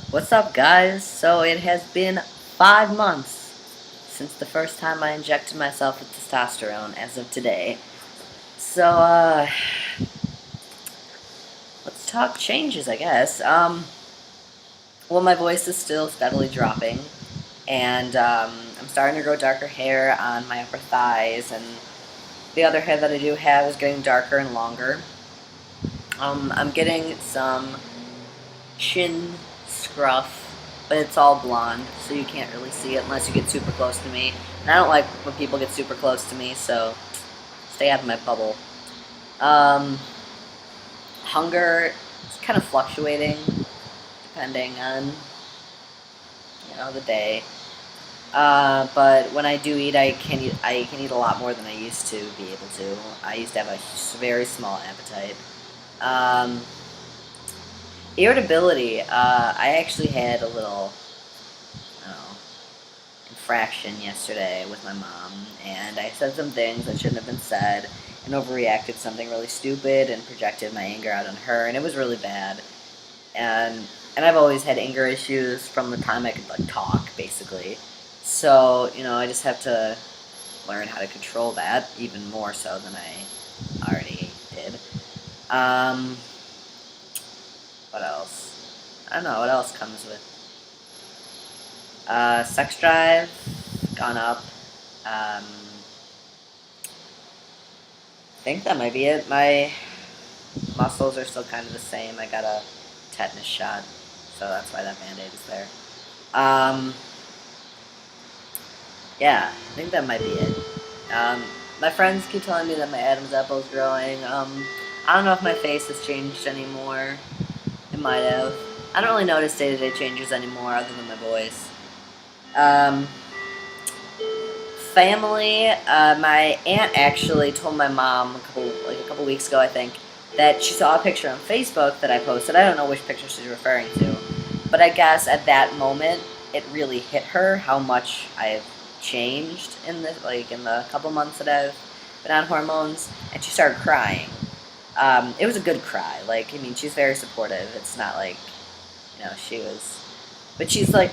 What's up, guys? So it has been 5 months since the first time I injected myself with testosterone as of today. So, let's talk changes, I guess. Well, my voice is still steadily dropping, and I'm starting to grow darker hair on my upper thighs, and the other hair that I do have is getting darker and longer. I'm getting some chin scruff, but it's all blonde, so you can't really see it unless you get super close to me. And I don't like when people get super close to me, so stay out of my bubble. Um, Hunger is kind of fluctuating depending on the day. But when I do eat, I can eat a lot more than I used to be able to. I used to have a very small appetite. Um, Irritability. I actually had a little, I don't know, infraction yesterday with my mom, and I said some things that shouldn't have been said, and overreacted something really stupid, and projected my anger out on her, and it was really bad. And and I've always had anger issues from the time I could like talk, basically. So I just have to learn how to control that even more so than I already did. Um, what else? I don't know what else comes with sex drive gone up. I think that might be it. My muscles are still kind of the same. I got a tetanus shot, so that's why that band-aid is there. Um, yeah, I think that might be it. Um, my friends keep telling me that my Adam's apple is growing. I don't know if my face has changed anymore. It might have. I don't really notice day-to-day changes anymore, other than my voice. Um, Family. My aunt actually told my mom a couple weeks ago, I think, that she saw a picture on Facebook that I posted. I don't know which picture she's referring to, but I guess at that moment it really hit her how much I've changed in the couple months that I've been on hormones, and she started crying. It was a good cry. I mean, she's very supportive. It's not like she was, but she's like,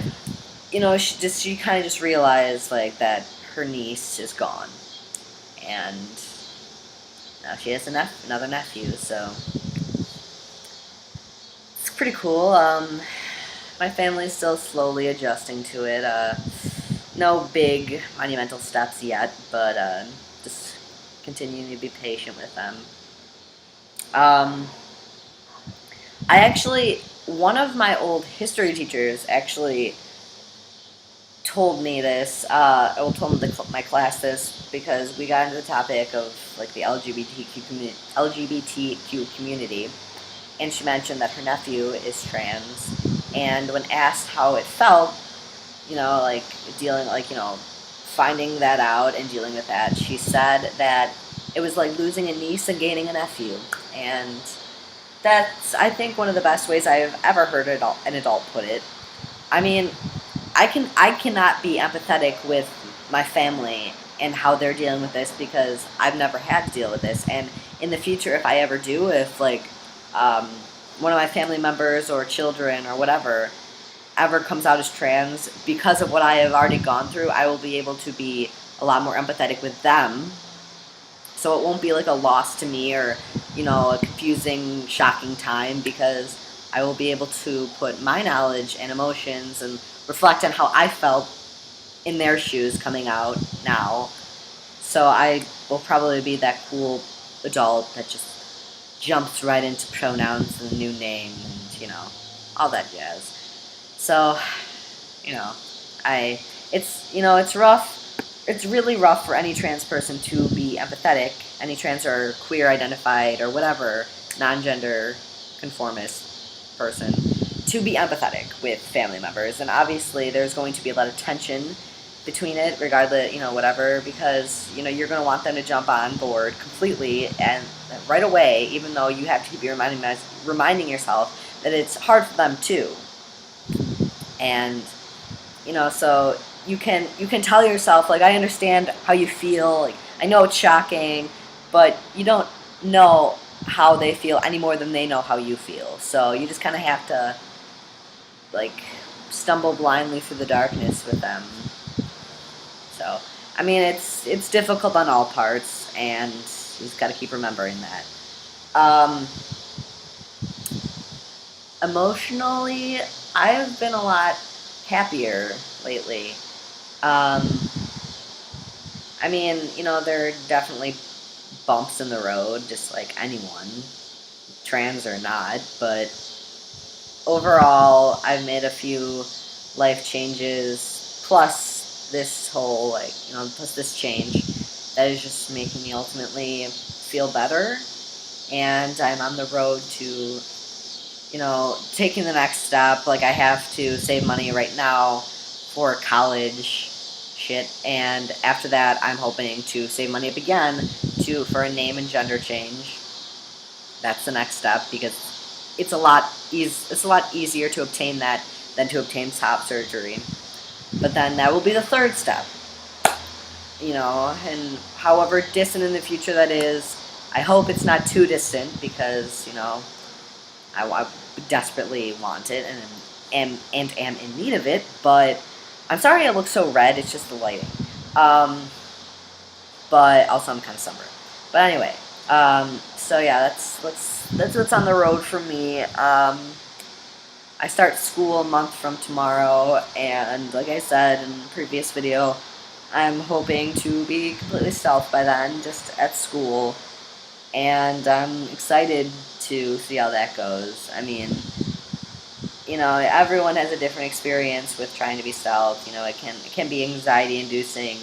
she kind of just realized that her niece is gone, and now she has another nephew. So it's pretty cool. My family's still slowly adjusting to it. No big monumental steps yet, but just continuing to be patient with them. Um, I actually, one of my old history teachers actually told me this, told my class this, because we got into the topic of the LGBTQ community, and she mentioned that her nephew is trans, and when asked how it felt, dealing, finding that out and dealing with that, she said that it was like losing a niece and gaining a nephew, and that's, I think, one of the best ways I've ever heard an adult put it. I mean, I cannot be empathetic with my family and how they're dealing with this, because I've never had to deal with this. And in the future, if I ever do, if um, one of my family members or children or whatever ever comes out as trans, because of what I have already gone through, I will be able to be a lot more empathetic with them. So it won't be like a loss to me, or a confusing, shocking time, because I will be able to put my knowledge and emotions and reflect on how I felt in their shoes coming out now. So I will probably be that cool adult that just jumps right into pronouns and a new name and all that jazz. So, you know, it's rough. It's really rough for any trans person to be empathetic, any trans or queer identified or whatever non-gender conformist person, to be empathetic with family members. And obviously there's going to be a lot of tension between it, regardless, whatever, because you're going to want them to jump on board completely and right away, even though you have to keep reminding yourself that it's hard for them too. And so you can tell yourself, I understand how you feel, I know it's shocking, but you don't know how they feel any more than they know how you feel. So you just kind of have to like stumble blindly through the darkness with them. So, I mean, it's difficult on all parts, and you just got to keep remembering that. Emotionally, I've been a lot happier lately. Um, I mean, there are definitely bumps in the road, just like anyone, trans or not, but overall, I've made a few life changes, plus this whole, plus this change that is just making me ultimately feel better. And I'm on the road to, taking the next step. Like, I have to save money right now for college shit, and after that, I'm hoping to save money up again for a name and gender change. That's the next step, because it's a lot easier to obtain that than to obtain top surgery. But then that will be the third step. And however distant in the future that is, I hope it's not too distant, because I desperately want it and am in need of it. But I'm sorry I look so red. It's just the lighting. But also I'm kind of sunburned. But anyway, so yeah, that's what's on the road for me. I start school a month from tomorrow, and like I said in the previous video, I'm hoping to be completely stealth by then, just at school, and I'm excited to see how that goes. I mean, everyone has a different experience with trying to be stealth. It can be anxiety inducing,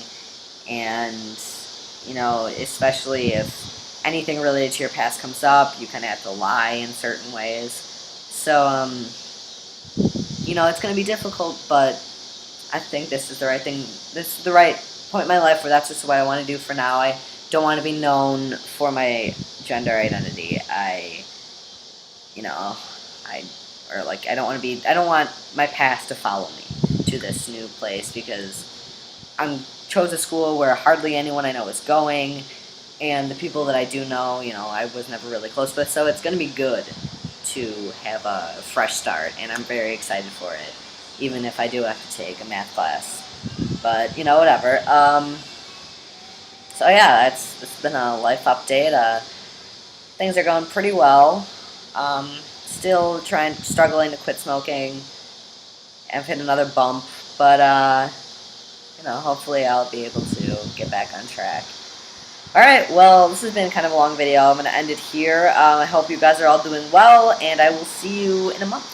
and especially if anything related to your past comes up, you kind of have to lie in certain ways. So, it's going to be difficult, but I think this is the right thing. This is the right point in my life where that's just what I want to do for now. I don't want to be known for my gender identity. I don't want my past to follow me to this new place, because I chose a school where hardly anyone I know is going, and the people that I do know, I was never really close with, so it's going to be good to have a fresh start, and I'm very excited for it, even if I do have to take a math class. But, whatever. So yeah, it's been a life update. Things are going pretty well. Still struggling to quit smoking. I've hit another bump, but, hopefully I'll be able to get back on track. Alright, well, this has been kind of a long video. I'm going to end it here. I hope you guys are all doing well, and I will see you in a month.